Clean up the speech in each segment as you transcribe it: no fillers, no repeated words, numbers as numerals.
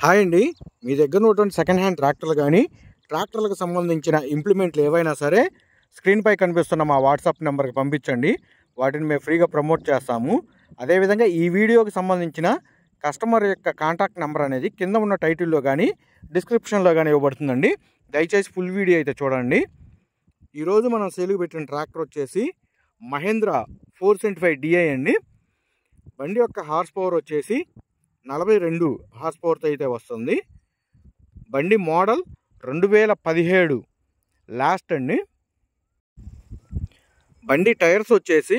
Hi అండి, మీ దగ్గర ఉన్నటువంటి సెకండ్ హ్యాండ్ ట్రాక్టర్లు కానీ ట్రాక్టర్లకు సంబంధించిన ఇంప్లిమెంట్లు ఏవైనా సరే స్క్రీన్పై కనిపిస్తున్న మా వాట్సాప్ నెంబర్కి పంపించండి. వాటిని మేము ఫ్రీగా ప్రమోట్ చేస్తాము. అదేవిధంగా ఈ వీడియోకి సంబంధించిన కస్టమర్ యొక్క కాంటాక్ట్ నెంబర్ అనేది కింద ఉన్న టైటిల్లో కానీ డిస్క్రిప్షన్లో కానీ ఇవ్వబడుతుందండి. దయచేసి ఫుల్ వీడియో అయితే చూడండి. ఈరోజు మనం సేలుకు పెట్టిన ట్రాక్టర్ వచ్చేసి మహేంద్ర 475 DI అండి. బండి యొక్క హార్స్ పవర్ వచ్చేసి 42 హార్స్ పవర్తో అయితే వస్తుంది. బండి మోడల్ 2017 లాస్ట్ అండి. బండి టైర్స్ వచ్చేసి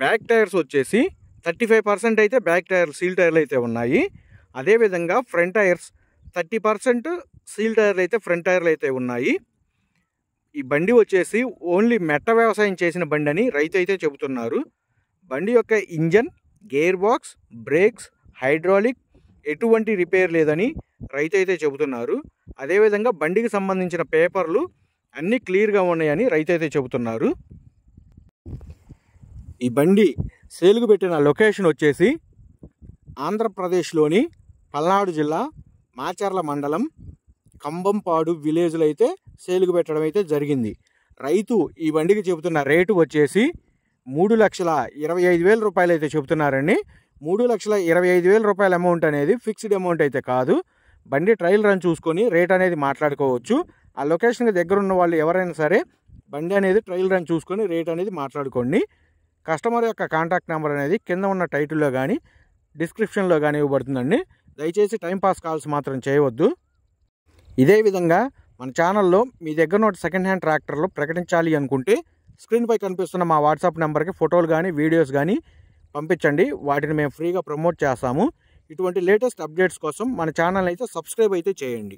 బ్యాక్ టైర్స్ వచ్చేసి 35% అయితే బ్యాక్ టైర్ సీల్ టైర్లు అయితే ఉన్నాయి. అదేవిధంగా ఫ్రంట్ టైర్స్ 30% సీల్ టైర్లు అయితే ఫ్రంట్ టైర్లు అయితే ఉన్నాయి. ఈ బండి వచ్చేసి ఓన్లీ మెట్ట వ్యవసాయం చేసిన బండి అని రైతు అయితే చెబుతున్నారు. బండి యొక్క engine, gear box, brakes, hydraulic ఎటువంటి రిపేర్ లేదని రైతు అయితే చెబుతున్నారు. అదేవిధంగా బండికి సంబంధించిన పేపర్లు అన్నీ క్లియర్గా ఉన్నాయని రైతు అయితే చెబుతున్నారు. ఈ బండి సేలుకు పెట్టిన లొకేషన్ వచ్చేసి ఆంధ్రప్రదేశ్లోని పల్నాడు జిల్లా మాచర్ల మండలం కంబంపాడు విలేజ్లో అయితే సేలుకు పెట్టడం అయితే జరిగింది. రైతు ఈ బండికి చెబుతున్న రేటు వచ్చేసి 3,25,000 రూపాయలు అయితే చెబుతున్నారండి. 3,25,000 రూపాయల అమౌంట్ అనేది ఫిక్స్డ్ అమౌంట్ అయితే కాదు. బండి ట్రయల్ రన్ చూసుకొని రేట్ అనేది మాట్లాడుకోవచ్చు. ఆ లొకేషన్కి దగ్గర ఉన్న వాళ్ళు ఎవరైనా సరే బండి అనేది ట్రయల్ రన్ చూసుకొని రేట్ అనేది మాట్లాడుకోండి. కస్టమర్ యొక్క కాంటాక్ట్ నెంబర్ అనేది కింద ఉన్న టైటిల్లో కానీ డిస్క్రిప్షన్లో కానీ ఇవ్వబడుతుందండి. దయచేసి టైంపాస్ కాల్స్ మాత్రం చేయవద్దు. ఇదే విధంగా మన ఛానల్లో మీ దగ్గర ఉన్న సెకండ్ హ్యాండ్ ట్రాక్టర్లు ప్రకటించాలి అనుకుంటే స్క్రీన్పై కనిపిస్తున్న మా వాట్సాప్ నెంబర్కి ఫోటోలు కానీ వీడియోస్ కానీ పంపించండి. వాటిని మేము ఫ్రీగా ప్రమోట్ చేస్తాము. ఇటువంటి లేటెస్ట్ అప్డేట్స్ కోసం మన ఛానల్ అయితే సబ్స్క్రైబ్ అయితే చేయండి.